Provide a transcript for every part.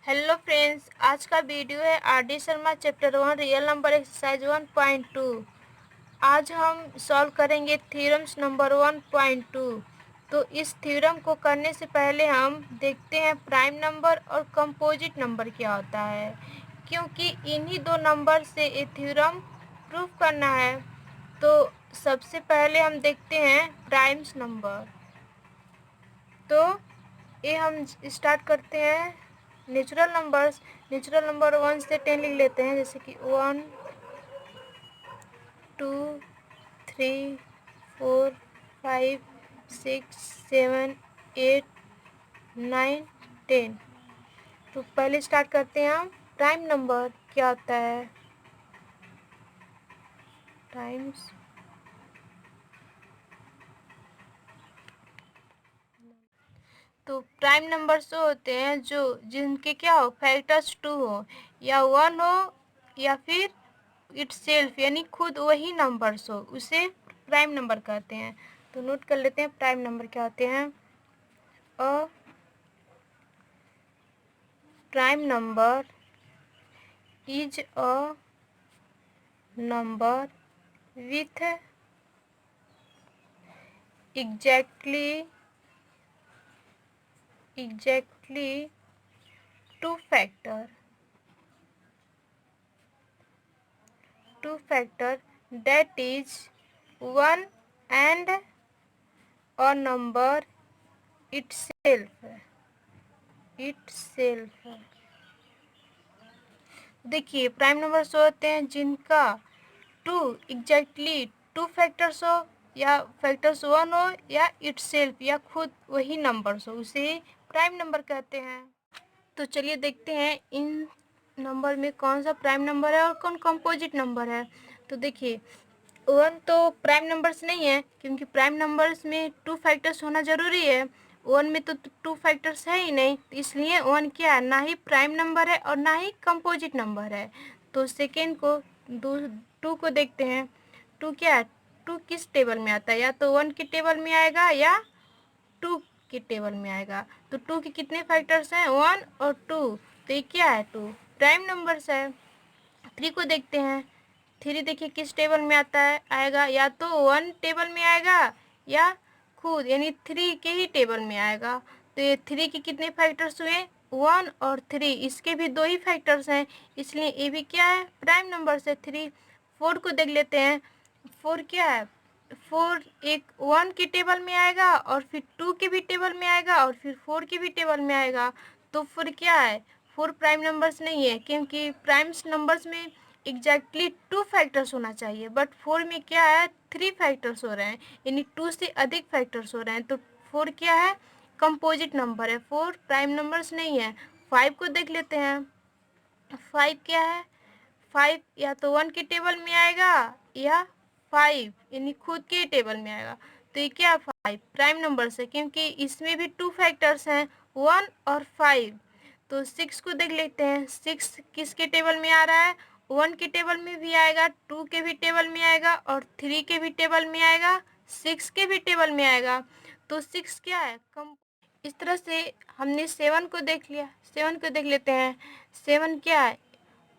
Hello friends, आज का video है RD. Sharma chapter 1 real number exercise 1.2। आज हम सॉल्व करेंगे थ्योरम्स नंबर 1.2। तो इस थ्योरम को करने से पहले हम देखते हैं प्राइम नंबर और कंपोजिट नंबर क्या होता है, क्योंकि इन्हीं दो नंबर से ये थ्योरम प्रूव करना है। तो सबसे पहले हम देखते हैं प्राइम्स नंबर। तो ये हम स्टार्ट करते हैं नेचुरल नंबर 1 से 10 लिख लेते हैं, जैसे कि 1 2 3 4 5 6 7 8 9 10। तो पहले स्टार्ट करते हैं हम प्राइम नंबर क्या होता है। टाइम्स तो प्राइम नंबर्स वो होते हैं जो जिनके क्या हो, फैक्टर्स 2 हो या 1 हो या फिर इटसेल्फ यानी खुद वही नंबर्स हो, उसे प्राइम नंबर कहते हैं। तो नोट कर लेते हैं प्राइम नंबर क्या होते हैं। A prime number is a number with exactly two factor that is 1 and a number itself। देखिए प्राइम नंबर्स होते हैं जिनका टू फैक्टर्स हो या फैक्टर्स 1 हो या इटसेल्फ या खुद वही नंबर्स हो, उसे प्राइम नंबर कहते हैं। तो चलिए देखते हैं इन नंबर में कौन सा प्राइम नंबर है और कौन कंपोजिट नंबर है। तो देखिए 1 तो प्राइम नंबर्स नहीं है, क्योंकि प्राइम नंबर्स में 2 फैक्टर्स होना ज़रूरी है। 1 में तो 2 फैक्टर्स है ही नहीं, तो इसलिए 1 क्या है, ना ही प्राइम नंबर है और ना ही कंपोजिट नंबर है। तो सेकेंड को 2 को देखते हैं। 2 क्या है, 2 किस टेबल में आता है, या तो 1 के टेबल में आएगा या 2 के टेबल में आएगा। तो 2 के कितने फैक्टर्स हैं, 1 और 2, तो ये क्या है, 2 प्राइम नंबर्स है। 3 को देखते हैं। 3 देखिए किस टेबल में आता है, आएगा या तो 1 टेबल में आएगा या खुद यानी 3 के ही टेबल में आएगा। तो ये 3 के कितने फैक्टर्स हुए, 1 और 3, इसके भी 2 ही फैक्टर्स हैं, इसलिए ये भी क्या है, प्राइम नंबर से 3। 4 को देख लेते हैं। 4 क्या है, 4 एक 1 के टेबल में आएगा और फिर 2 के भी टेबल में आएगा और फिर 4 के भी टेबल में आएगा। तो 4 क्या है, 4 प्राइम नंबर्स नहीं है, क्योंकि प्राइम्स नंबर्स में एग्जैक्टली 2 फैक्टर्स होना चाहिए, बट 4 में क्या है, 3 फैक्टर्स हो रहे हैं, यानी 2 से अधिक फैक्टर्स हो रहे हैं। तो 4 क्या है, कंपोजिट नंबर है, 4 प्राइम नंबर्स नहीं है। 5 को देख लेते हैं। 5 क्या है, 5 या तो 1 के टेबल में आएगा या 5 यानी खुद के टेबल में आएगा। तो ये क्या, 5 प्राइम नंबर है, क्योंकि इसमें भी 2 फैक्टर्स हैं, 1 और 5। तो 6 को देख लेते हैं। 6 किसके टेबल में आ रहा है, 1 के टेबल में भी आएगा, 2 के भी टेबल में आएगा और 3 के भी टेबल में आएगा, 6 के भी टेबल में आएगा। तो 6 क्या है, कम। इस तरह से हमने 7 को देख लिया। 7 को देख लेते हैं। 7 क्या है,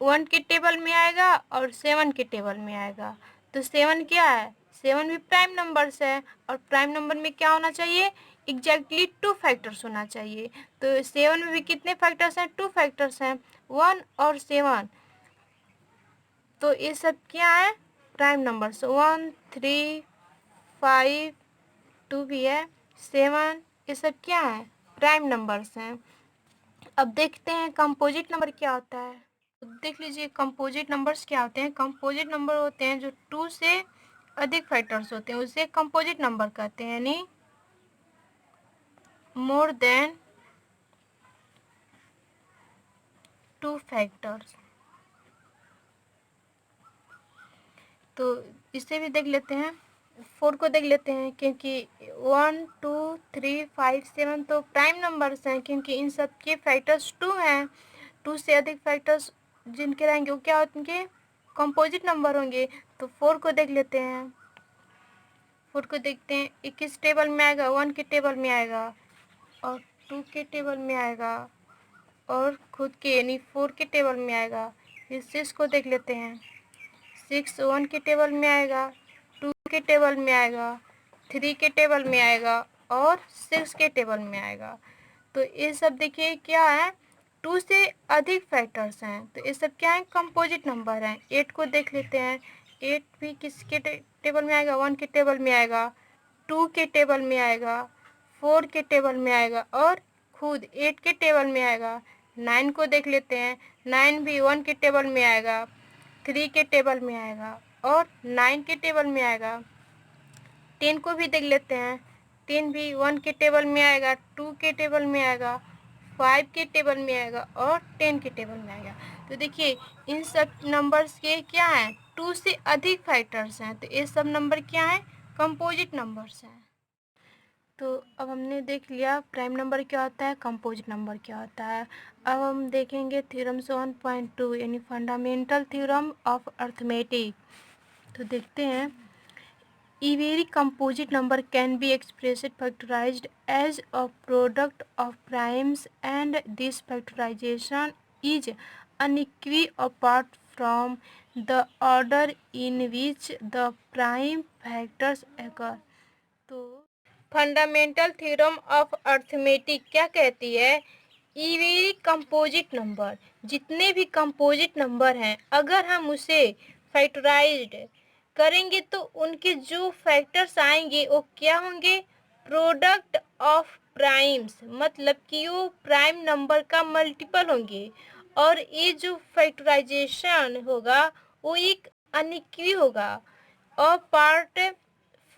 1 के टेबल में आएगा और 7 के टेबल में आएगा। तो 7 क्या है, 7 भी प्राइम नंबर्स है, और प्राइम नंबर में क्या होना चाहिए, एग्जैक्टली 2 फैक्टर्स होना चाहिए। तो 7 में भी कितने फैक्टर्स हैं, 2 फैक्टर्स हैं, 1 और 7। तो ये सब क्या है, प्राइम नंबर्स, 1 3 5 2 भी है, 7, ये सब क्या है, प्राइम नंबर्स हैं। अब देखते हैं कंपोजिट नंबर क्या होता है। तो देख लीजिए कंपोजिट नंबर्स क्या होते हैं। कंपोजिट नंबर होते हैं जो 2 से अधिक फैक्टर्स होते हैं, उसे कंपोजिट नंबर कहते हैं, यानी मोर देन 2 फैक्टर्स। तो इसे भी देख लेते हैं। 4 को देख लेते हैं, क्योंकि 1 2 3 5 7 तो प्राइम नंबर्स हैं, क्योंकि इन सब के फैक्टर्स 2 हैं। 2 से अधिक फैक्टर्स जिनके रहेंगे वो क्या होंगे, कंपोजिट नंबर होंगे। तो 4 को देख लेते हैं। 4 को देखते हैं, 21 टेबल में आएगा, 1 के टेबल में आएगा और 2 के टेबल में आएगा और खुद के यानी 4 के टेबल में आएगा। फिर 6 को देख लेते हैं, 6 1 के टेबल में आएगा, 2 के टेबल में आएगा, 3 के टेबल में आएगा और 6 के टेबल में आएगा। तो ये सब देखिए क्या है, 2 से अधिक फैक्टर्स हैं, तो ये सब क्या है, कंपोजिट नंबर हैं। 8 को देख लेते हैं, 8 भी किसके टेबल में आएगा, 1 के टेबल में आएगा, 2 के टेबल में आएगा, 4 के टेबल में आएगा और खुद 8 के टेबल में आएगा। 9 को देख लेते हैं, 9 भी 1 के टेबल में आएगा, 3 के टेबल में आएगा और 9 के टेबल में आएगा। 10 को भी देख लेते हैं, 10 भी 1 के टेबल में आएगा, 2 के टेबल में आएगा, 5 के टेबल में आएगा और 10 के टेबल में आएगा। तो देखिए इन सब नंबर्स के क्या हैं, 2 से अधिक फैक्टर्स हैं, तो ये सब नंबर क्या हैं, कंपोजिट नंबर्स हैं। तो अब हमने देख लिया प्राइम नंबर क्या होता है, कंपोजिट नंबर क्या होता है। अब हम देखेंगे थ्योरम 1.2 यानी फंडामेंटल थ्योरम ऑफ अर्थमेटिक। तो देखते हैं, every composite number can be expressed factorized as a product of primes and this factorization is unequal apart from the order in which the prime factors occur। तो fundamental theorem of arithmetic क्या कहती है, ईवेरी composite number, जितने भी composite number हैं अगर हम उसे फैक्टराइज्ड करेंगे तो उनके जो फैक्टर्स आएंगे वो क्या होंगे, प्रोडक्ट ऑफ प्राइम्स, मतलब कि वो प्राइम नंबर का मल्टीपल होंगे। और ये जो फैक्टराइजेशन होगा वो एक अनिक्वी होगा और part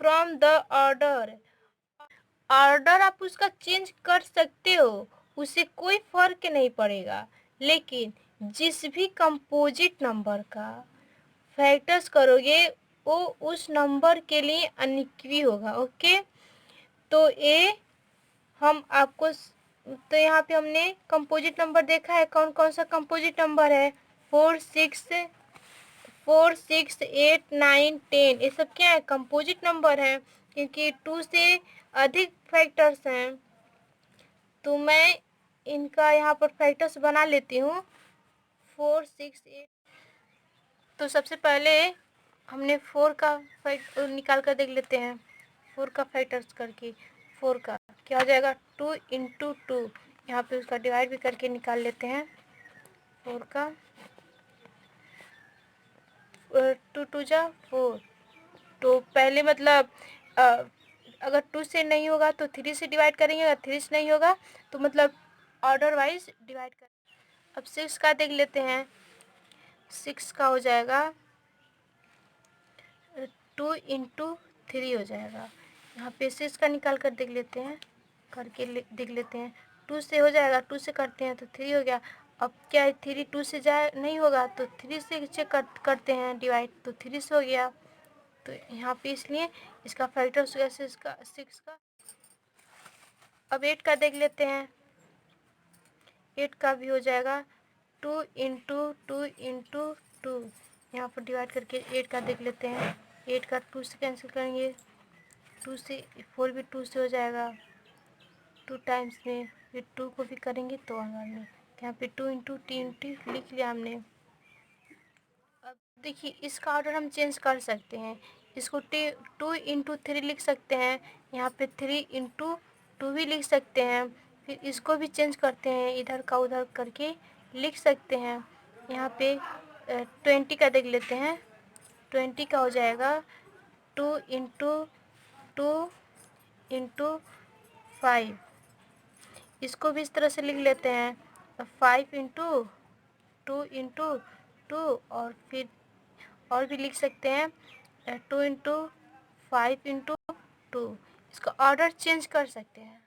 from the order, order आप उसका चेंज कर सकते हो, उसे कोई फर्क नहीं पड़ेगा, लेकिन जिस भी कंपोजिट नंबर का फैक्टर्स करोगे वो उस नंबर के लिए अनिक्वी होगा। ओके, तो ये हम आपको, तो यहाँ पे हमने कंपोजिट नंबर देखा है, कौन कौन सा कंपोजिट नंबर है, 4 6 8 9 10, ये सब क्या है, कंपोजिट नंबर है, क्योंकि 2 से अधिक फैक्टर्स हैं। तो मैं इनका यहाँ पर फैक्टर्स बना लेती हूँ, 4 6 8। तो सबसे पहले हमने 4 का फैक्ट निकाल कर देख लेते हैं, 4 का फैक्टर्स करके 4 का क्या हो जाएगा, 2 इंटू 2, यहाँ पे उसका डिवाइड भी करके निकाल लेते हैं। 4 का 2 2 जा 4, तो पहले मतलब अगर 2 से नहीं होगा तो 3 से डिवाइड करेंगे, अगर 3 से नहीं होगा तो मतलब ऑर्डर वाइज डिवाइड कर। अब 6 का देख लेते हैं, 6 का हो जाएगा 2 इंटू 3 हो जाएगा। यहाँ पे 6 का निकाल कर देख लेते हैं, करके देख लेते हैं, 2 से हो जाएगा, 2 से करते हैं तो 3 हो गया। अब क्या है, 3 2 से जाए नहीं होगा तो 3 से चेक करते हैं डिवाइड, तो 3 से हो गया। तो यहाँ पे इसलिए इसका फैक्टर हो गया 6 का। अब 8 का देख लेते हैं, 8 का भी हो जाएगा 2 इंटू 2 इंटू 2, यहाँ पर डिवाइड करके 8 का देख लेते हैं, 8 का 2 से कैंसिल करेंगे, 2 से 4 भी 2 से हो जाएगा 2 टाइम्स में, फिर 2 को भी करेंगे तो आगे में, यहाँ पे 2 इंटू 3 लिख लिया हमने। अब देखिए इसका ऑर्डर हम चेंज कर सकते हैं, इसको 2 इंटू 3 लिख सकते हैं, यहाँ पे 3 इंटू 2 भी लिख सकते हैं, फिर इसको भी चेंज करते हैं, इधर का उधर करके लिख सकते हैं। यहाँ पे 20 का देख लेते हैं, 20 का हो जाएगा 2 इंटू 2 इंटू 5, इसको भी इस तरह से लिख लेते हैं, 5 इंटू 2 इंटू 2, और फिर और भी लिख सकते हैं 2 इंटू 5 इंटू 2, इसका ऑर्डर चेंज कर सकते हैं।